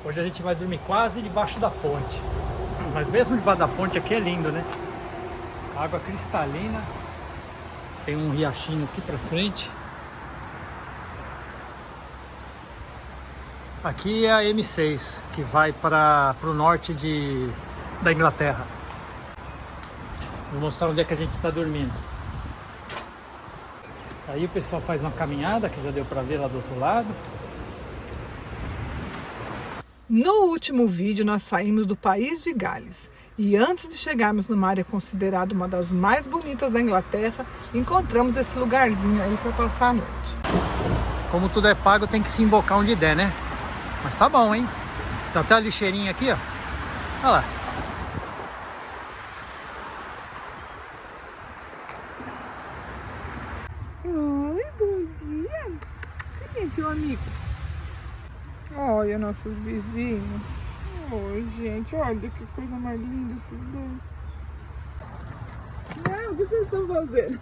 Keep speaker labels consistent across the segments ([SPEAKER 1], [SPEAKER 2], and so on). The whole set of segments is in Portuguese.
[SPEAKER 1] Hoje a gente vai dormir quase debaixo da ponte. Mas mesmo debaixo da ponte aqui é lindo, né? Água cristalina. Tem um riachinho aqui pra frente. Aqui é a M6, que vai para o norte da Inglaterra. Vou mostrar onde é que a gente está dormindo. Aí o pessoal faz uma caminhada, que já deu para ver lá do outro lado.
[SPEAKER 2] No último vídeo nós saímos do país de Gales e antes de chegarmos numa área considerada uma das mais bonitas da Inglaterra, encontramos esse lugarzinho aí para passar a noite.
[SPEAKER 1] Como tudo é pago, tem que se embocar onde der, né? Mas tá bom, hein? Tem até a lixeirinha aqui, ó. Olha lá.
[SPEAKER 2] Oi, bom dia. Cadê seu amigo? Olha nossos vizinhos. Oi, gente, olha que coisa mais linda esses dois. Não, o que vocês estão fazendo?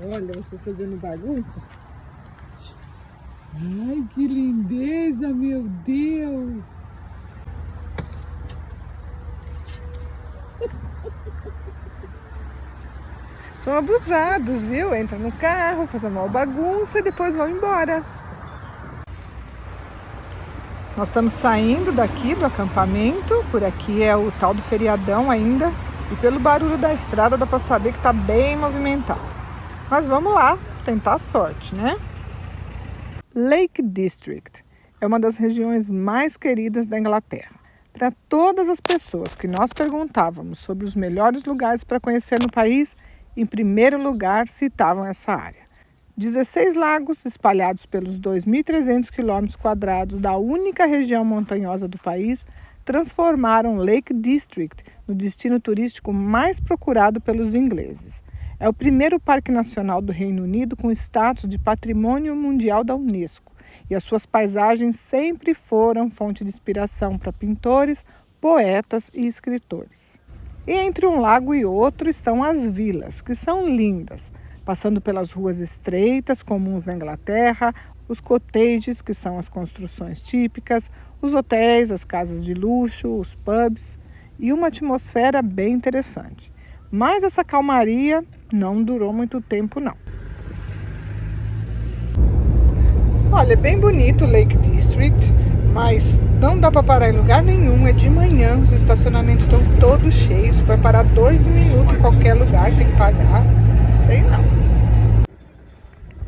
[SPEAKER 2] Olha, vocês fazendo bagunça. Ai, que lindeza, meu Deus! São abusados, viu? Entram no carro, fazem uma bagunça e depois vão embora. Nós estamos saindo daqui do acampamento, por aqui é o tal do feriadão ainda, e pelo barulho da estrada dá para saber que está bem movimentado. Mas vamos lá, tentar a sorte, né? Lake District é uma das regiões mais queridas da Inglaterra. Para todas as pessoas que nós perguntávamos sobre os melhores lugares para conhecer no país, em primeiro lugar citavam essa área. 16 lagos espalhados pelos 2.300 km² da única região montanhosa do país transformaram Lake District no destino turístico mais procurado pelos ingleses. É o primeiro parque nacional do Reino Unido com status de Patrimônio Mundial da Unesco e as suas paisagens sempre foram fonte de inspiração para pintores, poetas e escritores. E entre um lago e outro estão as vilas, que são lindas, passando pelas ruas estreitas, comuns na Inglaterra, os cottages, que são as construções típicas, os hotéis, as casas de luxo, os pubs e uma atmosfera bem interessante. Mas essa calmaria não durou muito tempo, não. Olha, é bem bonito o Lake District, mas não dá para parar em lugar nenhum. É de manhã, os estacionamentos estão todos cheios. Para parar 2 minutos em qualquer lugar tem que pagar. Sei não.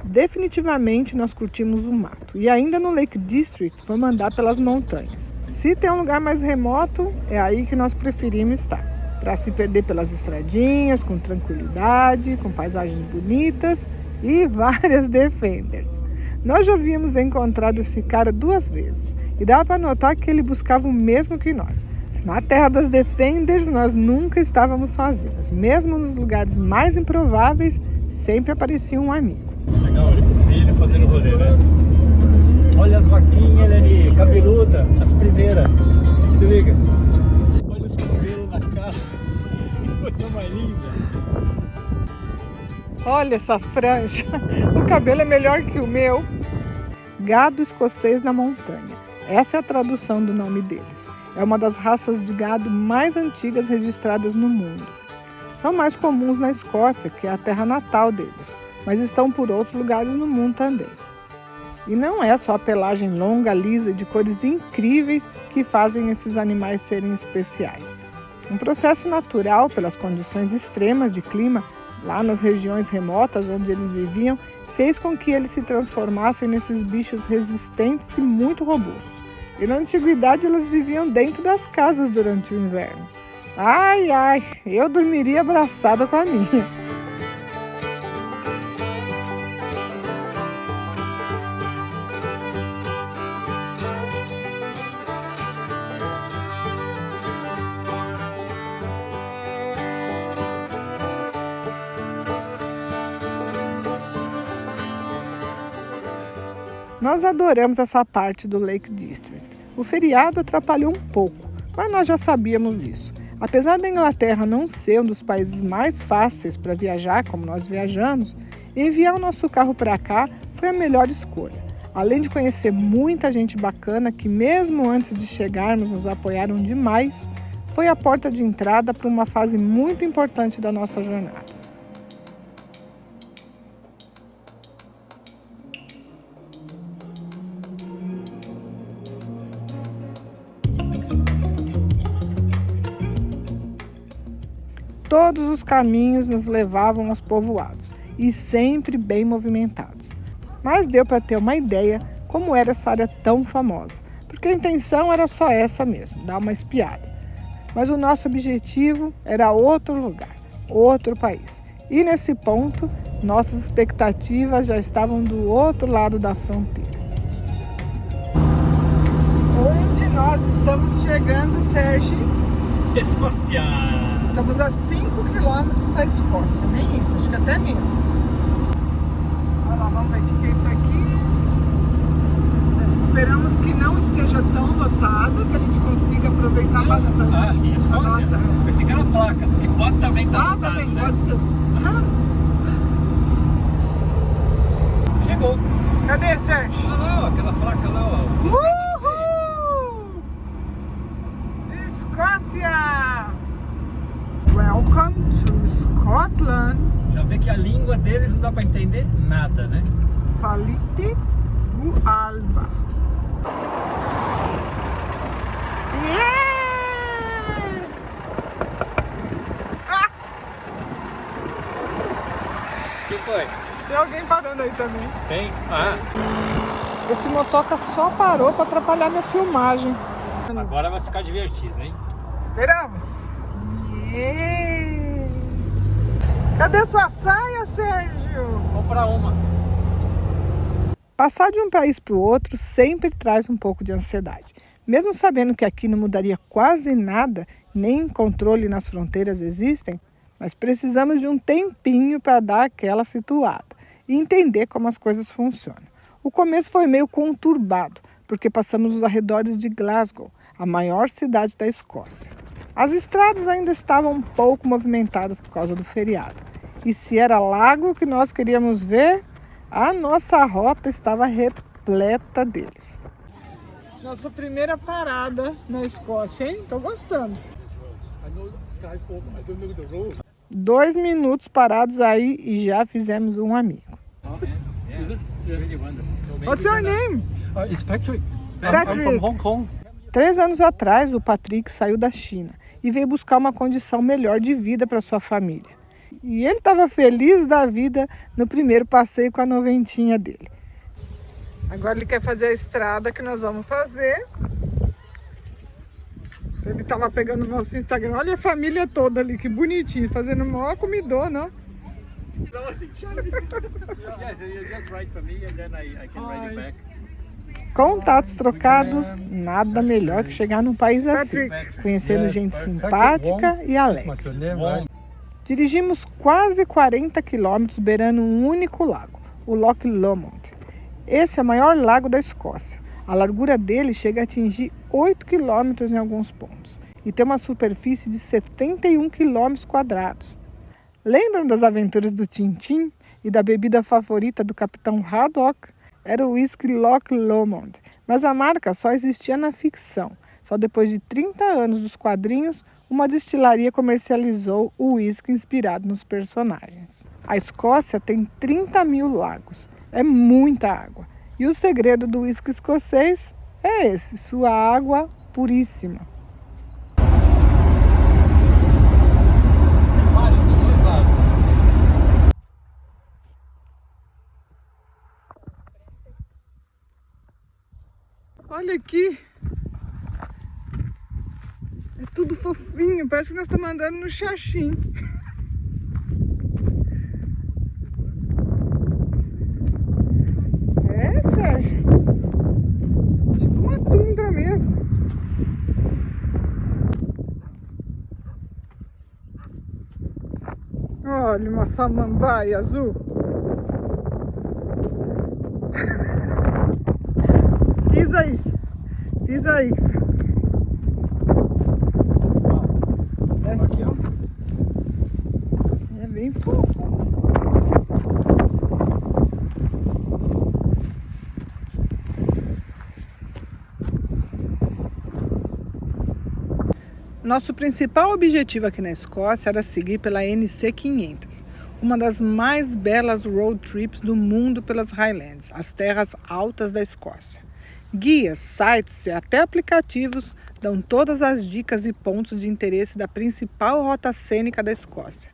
[SPEAKER 2] Definitivamente nós curtimos o mato. E ainda no Lake District vamos andar pelas montanhas. Se tem um lugar mais remoto, é aí que nós preferimos estar. Para se perder pelas estradinhas, com tranquilidade, com paisagens bonitas e várias Defenders. Nós já havíamos encontrado esse cara 2 vezes e dá para notar que ele buscava o mesmo que nós. Na terra das Defenders nós nunca estávamos sozinhos, mesmo nos lugares mais improváveis sempre aparecia um amigo.
[SPEAKER 1] Legal, olha o filho fazendo rolê, né? Olha as vaquinhas ali, cabeluda, as primeiras. Se liga. Olha os cabelos na cara. Que coisa mais linda.
[SPEAKER 2] Olha essa franja, o cabelo é melhor que o meu. Gado escocês na montanha, essa é a tradução do nome deles. É uma das raças de gado mais antigas registradas no mundo. São mais comuns na Escócia, que é a terra natal deles, mas estão por outros lugares no mundo também. E não é só a pelagem longa, lisa e de cores incríveis que fazem esses animais serem especiais. Um processo natural, pelas condições extremas de clima, lá nas regiões remotas onde eles viviam, fez com que eles se transformassem nesses bichos resistentes e muito robustos. E na antiguidade elas viviam dentro das casas durante o inverno. Ai, ai, eu dormiria abraçada com a minha. Nós adoramos essa parte do Lake District. O feriado atrapalhou um pouco, mas nós já sabíamos disso. Apesar da Inglaterra não ser um dos países mais fáceis para viajar, como nós viajamos, enviar o nosso carro para cá foi a melhor escolha. Além de conhecer muita gente bacana que mesmo antes de chegarmos nos apoiaram demais, foi a porta de entrada para uma fase muito importante da nossa jornada. Todos os caminhos nos levavam aos povoados e sempre bem movimentados. Mas deu para ter uma ideia como era essa área tão famosa, porque a intenção era só essa mesmo, dar uma espiada. Mas o nosso objetivo era outro lugar, outro país. E nesse ponto, nossas expectativas já estavam do outro lado da fronteira. Onde nós estamos chegando, Sérgio?
[SPEAKER 1] Escócia!
[SPEAKER 2] Estamos a 5 quilômetros da Escócia, nem isso, acho que até menos. Olha lá, vamos ver o que é isso aqui. Esperamos que não esteja tão lotado, que a gente consiga aproveitar bastante.
[SPEAKER 1] Ah, sim, Escócia. Esse cara é a placa, que pode também estar lotado,
[SPEAKER 2] também,
[SPEAKER 1] né?
[SPEAKER 2] pode ser.
[SPEAKER 1] Chegou.
[SPEAKER 2] Cadê, Sérgio?
[SPEAKER 1] Olha lá, ó, aquela placa lá, ó.
[SPEAKER 2] Uhul! Escócia! Welcome to Scotland.
[SPEAKER 1] Já vê que a língua deles não dá pra entender nada, né?
[SPEAKER 2] Falite Gualba. Yeah! Ah!
[SPEAKER 1] O que foi?
[SPEAKER 2] Tem alguém parando aí também.
[SPEAKER 1] Tem? Ah,
[SPEAKER 2] Esse motoca só parou para atrapalhar minha filmagem.
[SPEAKER 1] agora vai ficar divertido, hein?
[SPEAKER 2] Esperamos. Yeah! Cadê sua saia, Sérgio?
[SPEAKER 1] Vou comprar uma.
[SPEAKER 2] Passar de um país para o outro sempre traz um pouco de ansiedade. Mesmo sabendo que aqui não mudaria quase nada, nem controle nas fronteiras existem, mas precisamos de um tempinho para dar aquela situada e entender como as coisas funcionam. O começo foi meio conturbado, porque passamos os arredores de Glasgow, a maior cidade da Escócia. As estradas ainda estavam um pouco movimentadas por causa do feriado. E se era lago que nós queríamos ver, a nossa rota estava repleta deles. Nossa primeira parada na Escócia, hein? Tô gostando. 2 minutos parados aí e já fizemos um amigo. What's your name?
[SPEAKER 3] It's Patrick.
[SPEAKER 2] Patrick.
[SPEAKER 3] I'm from Hong Kong.
[SPEAKER 2] 3 anos atrás, o Patrick saiu da China e veio buscar uma condição melhor de vida para sua família. E ele estava feliz da vida no primeiro passeio com a noventinha dele. Agora ele quer fazer a estrada que nós vamos fazer. Ele estava pegando o nosso Instagram. Olha a família toda ali, que bonitinho, fazendo o maior comidona, ó. Contatos trocados, nada melhor que chegar num país assim, conhecendo gente simpática e alegre. Dirigimos quase 40 quilômetros beirando um único lago, o Loch Lomond. Esse é o maior lago da Escócia. A largura dele chega a atingir 8 quilômetros em alguns pontos e tem uma superfície de 71 quilômetros quadrados. Lembram das aventuras do Tintin e da bebida favorita do Capitão Haddock? Era o whisky Loch Lomond, mas a marca só existia na ficção. Só depois de 30 anos dos quadrinhos, uma destilaria comercializou o whisky inspirado nos personagens. A Escócia tem 30 mil lagos, é muita água. E o segredo do whisky escocês é esse, sua água puríssima.
[SPEAKER 1] Tem vários dos dois lados.
[SPEAKER 2] Olha aqui. É tudo fofinho, parece que nós estamos andando no Xaxim. É, Sérgio. Tipo uma tundra mesmo. Olha uma samambaia azul. Pisa aí. Pisa aí.
[SPEAKER 1] Aqui, ó.
[SPEAKER 2] É bem fofo. Nosso principal objetivo aqui na Escócia era seguir pela NC 500, uma das mais belas road trips do mundo pelas Highlands, as terras altas da Escócia. Guias, sites e até aplicativos dão todas as dicas e pontos de interesse da principal rota cênica da Escócia.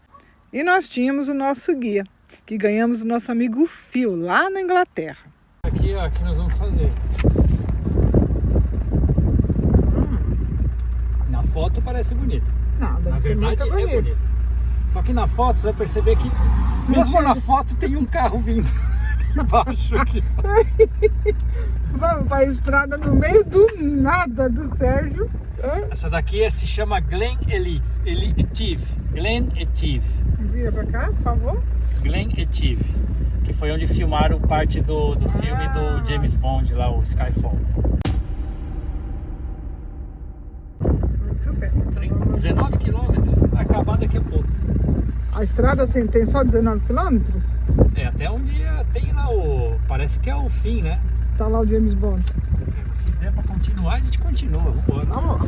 [SPEAKER 2] E nós tínhamos o nosso guia, que ganhamos do nosso amigo Phil, lá na Inglaterra.
[SPEAKER 1] Aqui, ó, que nós vamos fazer. Na foto parece bonito.
[SPEAKER 2] Não, deve
[SPEAKER 1] Na
[SPEAKER 2] ser
[SPEAKER 1] verdade,
[SPEAKER 2] muito bonito.
[SPEAKER 1] é bonito. Só que na foto você vai perceber que, mesmo na foto, tem um carro vindo embaixo aqui.
[SPEAKER 2] Vamos para a estrada no meio do nada do Sérgio.
[SPEAKER 1] Essa daqui se chama Glen Etive. Glen Etive.
[SPEAKER 2] Vira para cá, por favor.
[SPEAKER 1] Glen Etive. Que foi onde filmaram parte do filme do James Bond, lá, o Skyfall.
[SPEAKER 2] Muito bem.
[SPEAKER 1] 19 quilômetros, vai acabar daqui a pouco.
[SPEAKER 2] A estrada assim, tem só 19 quilômetros?
[SPEAKER 1] É, até onde tem lá o... Parece que é o fim, né?
[SPEAKER 2] Tá lá o James Bond.
[SPEAKER 1] Se der pra continuar, a gente continua. Vambora.
[SPEAKER 2] Vamos lá.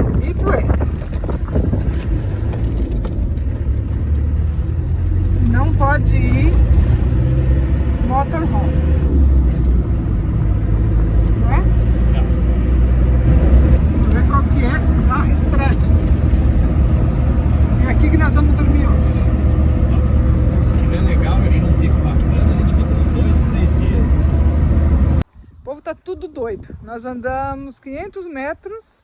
[SPEAKER 2] Bonito é. Não pode ir motorhome. Não é?
[SPEAKER 1] Não.
[SPEAKER 2] Vamos ver qual que é a estrada. É aqui que nós vamos dormir hoje.
[SPEAKER 1] Se tiver legal, eu achar um pico bacana, a gente fica uns 2, 3 dias.
[SPEAKER 2] O povo tá tudo doido. Nós andamos 500 metros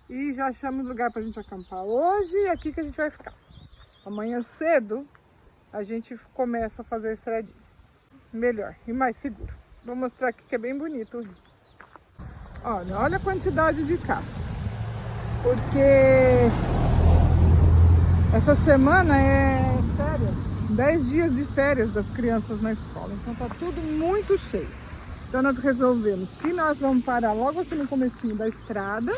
[SPEAKER 2] e já achamos lugar pra gente acampar hoje. E aqui que a gente vai ficar. Amanhã cedo a gente começa a fazer a estradinha. Melhor e mais seguro. Vou mostrar aqui que é bem bonito o rio. Olha a quantidade de carro. Porque essa semana é férias. 10 dias de férias das crianças na escola. Então tá tudo muito cheio. Então nós resolvemos que nós vamos parar logo aqui no comecinho da estrada.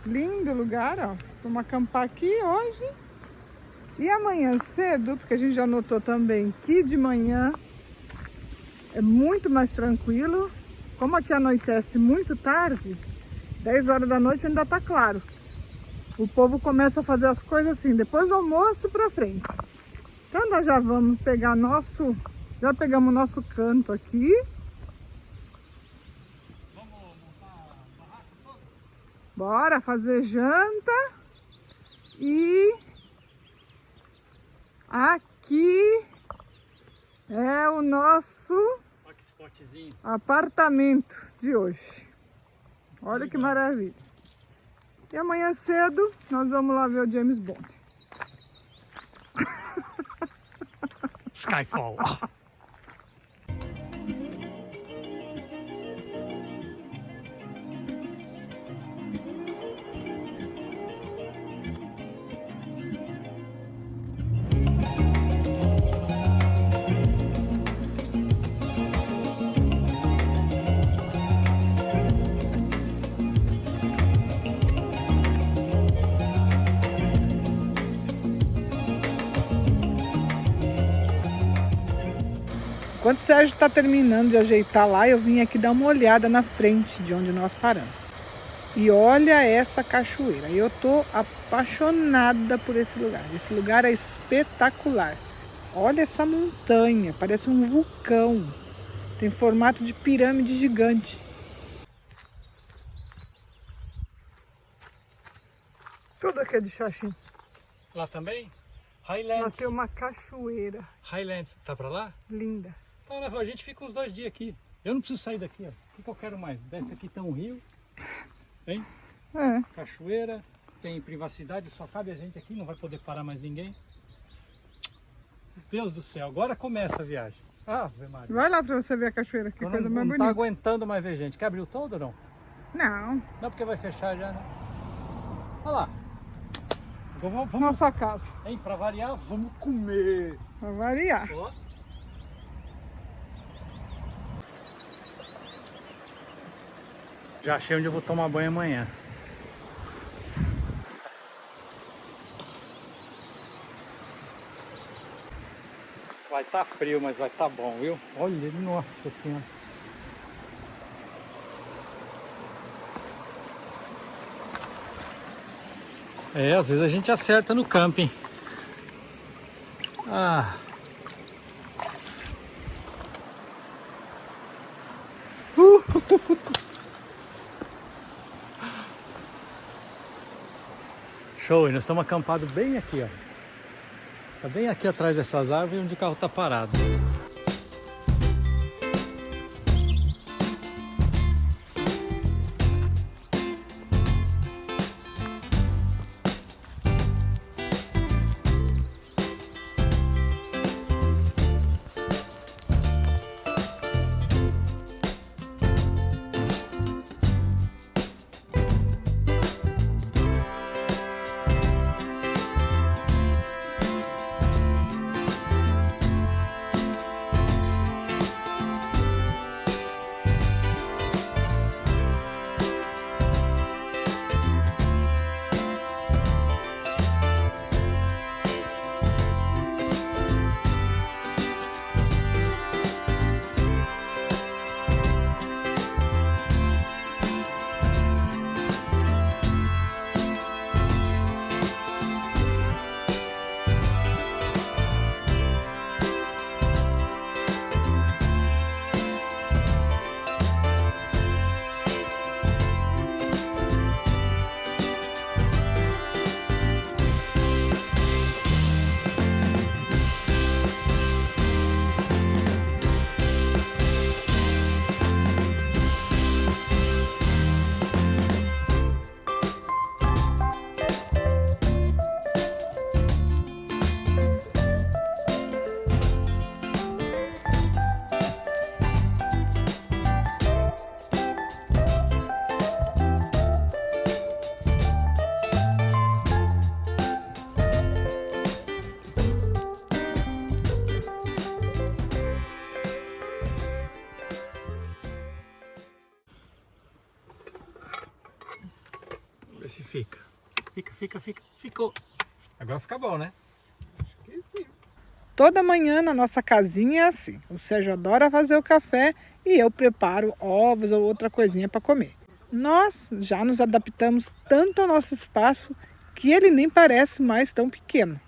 [SPEAKER 2] Lindo lugar, ó. Vamos acampar aqui hoje. E amanhã cedo, porque a gente já notou também que de manhã é muito mais tranquilo. Como aqui anoitece muito tarde, 10 horas da noite ainda tá claro. O povo começa a fazer as coisas assim, depois do almoço pra frente. Então nós já vamos pegar já pegamos nosso canto aqui.
[SPEAKER 1] Vamos montar a barraca toda?
[SPEAKER 2] Bora fazer janta. E aqui é o nosso
[SPEAKER 1] Olha que spotzinho.
[SPEAKER 2] apartamento de hoje. Olha que maravilha. E amanhã cedo nós vamos lá ver o James Bond.
[SPEAKER 1] Skyfall.
[SPEAKER 2] Enquanto o Sérgio está terminando de ajeitar lá, eu vim aqui dar uma olhada na frente de onde nós paramos. E olha essa cachoeira. Eu tô apaixonada por esse lugar. Esse lugar é espetacular. Olha essa montanha, parece um vulcão. Tem formato de pirâmide gigante. Tudo aqui é de xaxim.
[SPEAKER 1] Lá também?
[SPEAKER 2] Lá
[SPEAKER 1] Highlands.
[SPEAKER 2] tem uma cachoeira
[SPEAKER 1] Highlands, tá pra lá?
[SPEAKER 2] linda.
[SPEAKER 1] Então a gente fica os 2 dias aqui. Eu não preciso sair daqui, ó. O que eu quero mais? Desce aqui, tem um rio. Hein?
[SPEAKER 2] É.
[SPEAKER 1] Cachoeira, tem privacidade, só cabe a gente aqui, não vai poder parar mais ninguém. Deus do céu, agora começa a viagem. Ave Maria.
[SPEAKER 2] Vai lá pra você ver a cachoeira, que
[SPEAKER 1] Eu
[SPEAKER 2] coisa
[SPEAKER 1] não
[SPEAKER 2] mais
[SPEAKER 1] tá
[SPEAKER 2] bonita.
[SPEAKER 1] aguentando mais ver gente. Quer abrir o todo ou não?
[SPEAKER 2] Não,
[SPEAKER 1] Não, porque vai fechar já, né? Olha lá. Vamos,
[SPEAKER 2] nossa casa,
[SPEAKER 1] hein, pra variar, vamos comer.
[SPEAKER 2] pra variar.
[SPEAKER 1] Ó. Já achei onde eu vou tomar banho amanhã. Vai estar frio, mas vai estar bom, viu? Olha, nossa senhora. É, às vezes a gente acerta no camping. Ah. Show, e nós estamos acampados bem aqui, ó. Tá bem aqui atrás dessas árvores onde o carro tá parado. Vê se fica. Ficou. Agora fica bom, né? Acho que sim.
[SPEAKER 2] Toda manhã na nossa casinha é assim. O Sérgio adora fazer o café e eu preparo ovos ou outra coisinha para comer. Nós já nos adaptamos tanto ao nosso espaço que ele nem parece mais tão pequeno.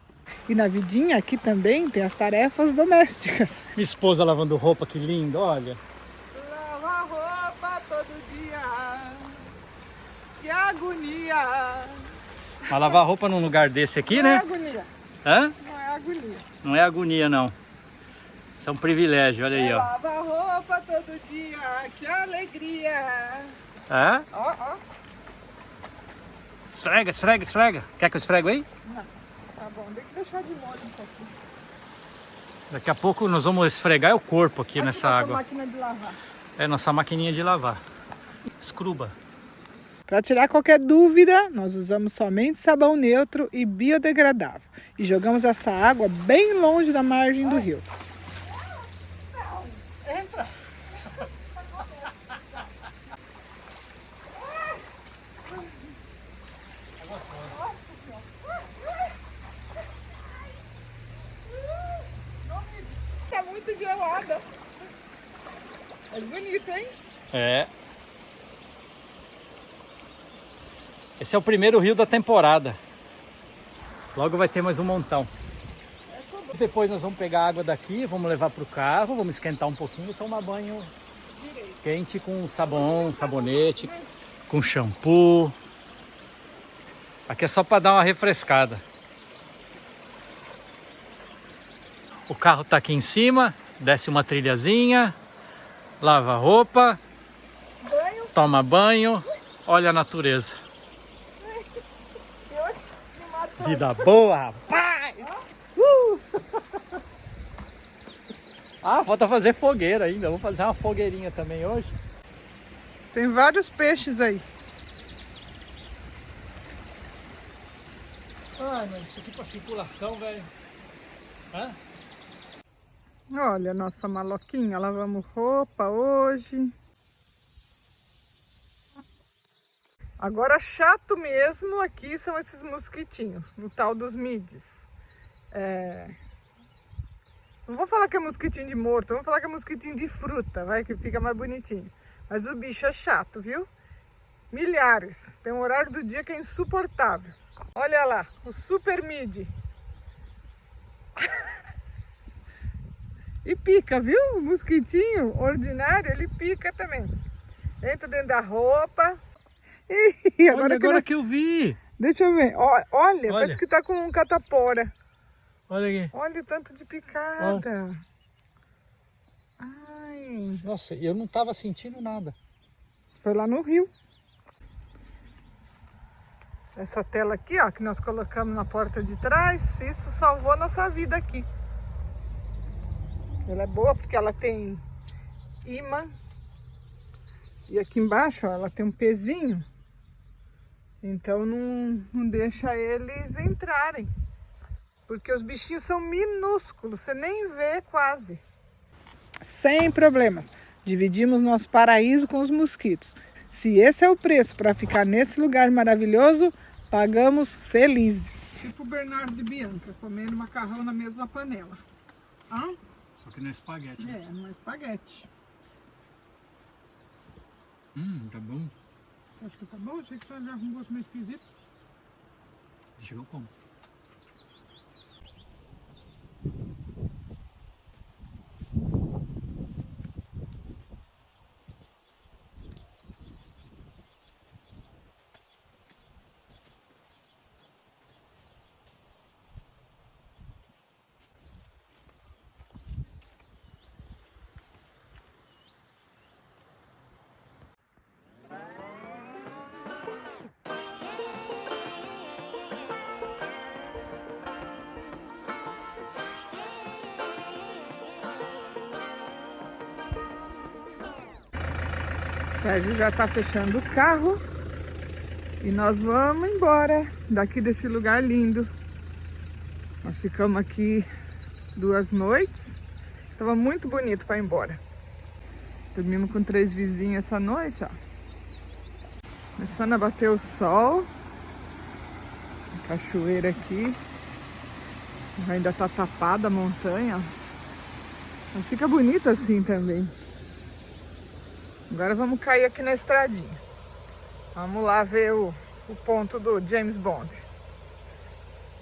[SPEAKER 2] E na vidinha aqui também tem as tarefas domésticas.
[SPEAKER 1] Minha esposa lavando roupa, que lindo, olha.
[SPEAKER 2] Lava roupa todo dia, que agonia.
[SPEAKER 1] Mas lavar roupa num lugar desse aqui,
[SPEAKER 2] Não é
[SPEAKER 1] né?
[SPEAKER 2] agonia,
[SPEAKER 1] Hã?
[SPEAKER 2] não é agonia.
[SPEAKER 1] Não é agonia, não. Isso é um privilégio, olha aí, ó.
[SPEAKER 2] Lava roupa todo dia, que alegria.
[SPEAKER 1] Hã?
[SPEAKER 2] Ó.
[SPEAKER 1] Esfrega. Quer que eu esfrego aí?
[SPEAKER 2] Não, tá bom, tem que deixar de molho um pouquinho.
[SPEAKER 1] Daqui a pouco nós vamos esfregar o corpo aqui nessa
[SPEAKER 2] nossa
[SPEAKER 1] água.
[SPEAKER 2] máquina de lavar.
[SPEAKER 1] É nossa maquininha de lavar. Escruba.
[SPEAKER 2] Para tirar qualquer dúvida, nós usamos somente sabão neutro e biodegradável. E jogamos essa água bem longe da margem do rio. Não, entra! Nossa Senhora! Tá muito gelada. É bonito, hein?
[SPEAKER 1] É. Esse é o primeiro rio da temporada. Logo vai ter mais um montão. Depois nós vamos pegar a água daqui, vamos levar para o carro, vamos esquentar um pouquinho e tomar banho quente com sabão, sabonete, com shampoo. Aqui é só para dar uma refrescada. O carro está aqui em cima, desce uma trilhazinha, lava a roupa, toma banho, olha a natureza. Vida boa, rapaz! Ah, falta fazer fogueira ainda. Vou fazer uma fogueirinha também hoje.
[SPEAKER 2] Tem vários peixes aí.
[SPEAKER 1] Ai, mas isso aqui pra circulação, velho. Hã?
[SPEAKER 2] Olha a nossa maloquinha, lavamos roupa hoje. Agora chato mesmo aqui são esses mosquitinhos, no tal dos midis. Não vou falar que é mosquitinho de morto, vou falar que é mosquitinho de fruta, vai, que fica mais bonitinho. Mas o bicho é chato, viu? Milhares. Tem um horário do dia que é insuportável. Olha lá, o super midi. E pica, viu? O mosquitinho ordinário, ele pica também. Entra dentro da roupa. E
[SPEAKER 1] agora que eu vi.
[SPEAKER 2] Deixa eu ver. Olha, parece que tá com um catapora.
[SPEAKER 1] Olha aqui.
[SPEAKER 2] Olha o tanto de picada. Ai.
[SPEAKER 1] Nossa, eu não tava sentindo nada.
[SPEAKER 2] Foi lá no rio. Essa tela aqui, ó, que nós colocamos na porta de trás, isso salvou a nossa vida aqui. Ela é boa porque ela tem imã. E aqui embaixo, ó, ela tem um pezinho. Então não deixa eles entrarem. Porque os bichinhos são minúsculos, você nem vê quase. Sem problemas. Dividimos nosso paraíso com os mosquitos. Se esse é o preço para ficar nesse lugar maravilhoso, pagamos felizes. Tipo o Bernardo de Bianca, comendo macarrão na mesma panela. Ah?
[SPEAKER 1] Só que não é espaguete.
[SPEAKER 2] É, não é espaguete.
[SPEAKER 1] Tá bom.
[SPEAKER 2] Acho que tá bom, achei que só já com um gosto meio esquisito.
[SPEAKER 1] Deixa eu como.
[SPEAKER 2] Sérgio já está fechando o carro e nós vamos embora daqui desse lugar lindo. Nós ficamos aqui 2 noites, estava muito bonito para ir embora. Dormimos com 3 vizinhos essa noite, ó. Começando a bater o sol, a cachoeira aqui, ainda está tapada a montanha, ó. Mas fica bonito assim também. Agora vamos cair aqui na estradinha. Vamos lá ver o ponto do James Bond.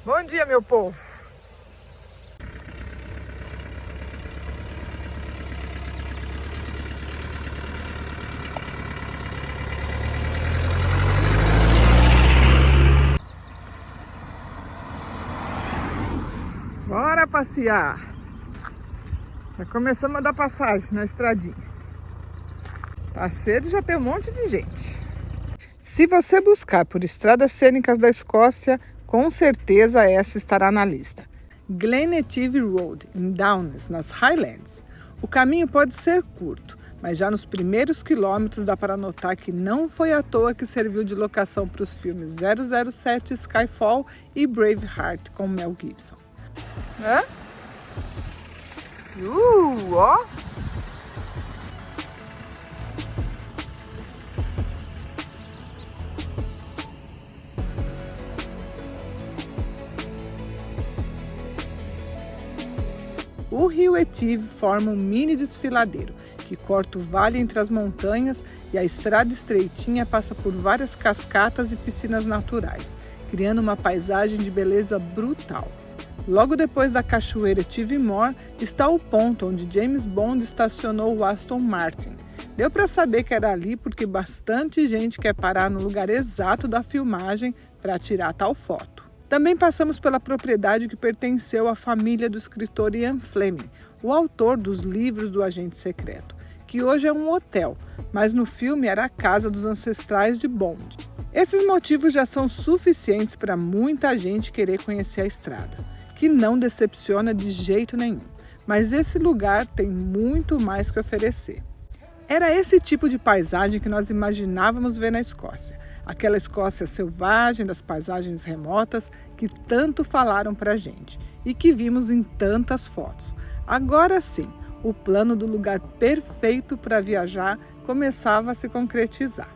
[SPEAKER 2] Bom dia, meu povo! Bora passear! Já começamos a dar passagem na estradinha. Tá cedo e já tem um monte de gente. Se você buscar por estradas cênicas da Escócia, com certeza essa estará na lista. Glen Etive Road, em Downes, nas Highlands. O caminho pode ser curto, mas já nos primeiros quilômetros dá para notar que não foi à toa que serviu de locação para os filmes 007 Skyfall e Braveheart com Mel Gibson. Hã? Ó! O rio Etive forma um mini desfiladeiro que corta o vale entre as montanhas e a estrada estreitinha passa por várias cascatas e piscinas naturais, criando uma paisagem de beleza brutal. Logo depois da cachoeira Etive Moor está o ponto onde James Bond estacionou o Aston Martin. Deu para saber que era ali porque bastante gente quer parar no lugar exato da filmagem para tirar tal foto. Também passamos pela propriedade que pertenceu à família do escritor Ian Fleming, o autor dos livros do Agente Secreto, que hoje é um hotel, mas no filme era a casa dos ancestrais de Bond. Esses motivos já são suficientes para muita gente querer conhecer a estrada, que não decepciona de jeito nenhum, mas esse lugar tem muito mais que oferecer. Era esse tipo de paisagem que nós imaginávamos ver na Escócia. Aquela Escócia selvagem das paisagens remotas que tanto falaram pra gente e que vimos em tantas fotos. Agora sim, o plano do lugar perfeito para viajar começava a se concretizar.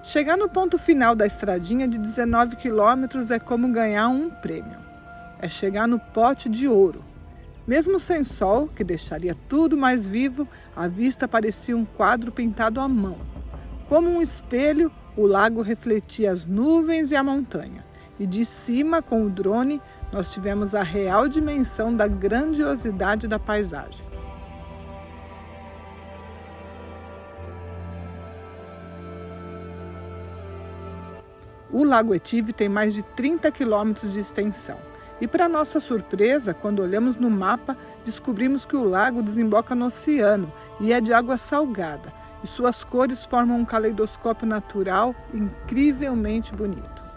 [SPEAKER 2] Chegar no ponto final da estradinha de 19 quilômetros é como ganhar um prêmio. É chegar no pote de ouro. Mesmo sem sol, que deixaria tudo mais vivo, a vista parecia um quadro pintado à mão. Como um espelho, o lago refletia as nuvens e a montanha. E de cima, com o drone, nós tivemos a real dimensão da grandiosidade da paisagem. O Lago Etive tem mais de 30 quilômetros de extensão. E para nossa surpresa, quando olhamos no mapa, descobrimos que o lago desemboca no oceano e é de água salgada. E suas cores formam um caleidoscópio natural incrivelmente bonito.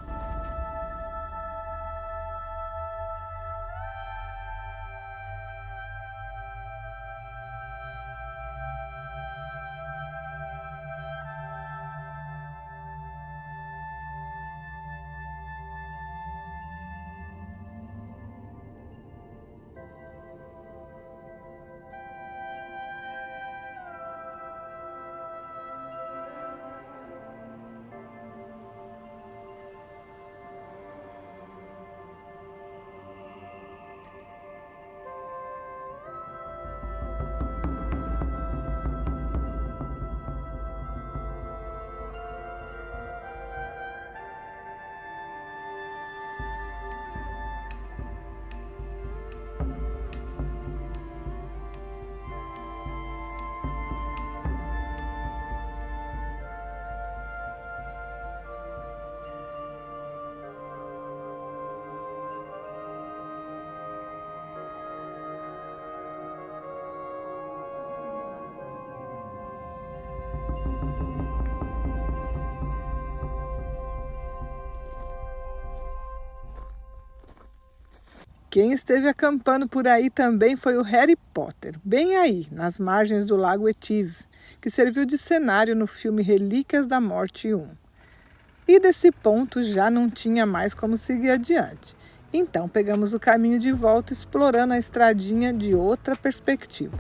[SPEAKER 2] Quem esteve acampando por aí também foi o Harry Potter, bem aí, nas margens do Lago Etive, que serviu de cenário no filme Relíquias da Morte 1. E desse ponto já não tinha mais como seguir adiante. Então pegamos o caminho de volta explorando a estradinha de outra perspectiva.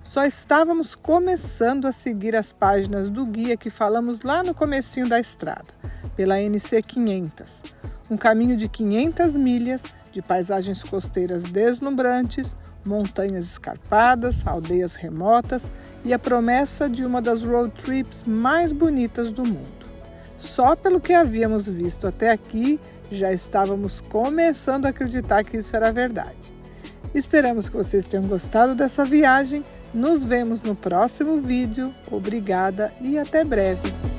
[SPEAKER 2] Só estávamos começando a seguir as páginas do guia que falamos lá no comecinho da estrada, pela NC 500. Um caminho de 500 milhas, de paisagens costeiras deslumbrantes, montanhas escarpadas, aldeias remotas e a promessa de uma das road trips mais bonitas do mundo. Só pelo que havíamos visto até aqui, já estávamos começando a acreditar que isso era verdade. Esperamos que vocês tenham gostado dessa viagem. Nos vemos no próximo vídeo. Obrigada e até breve!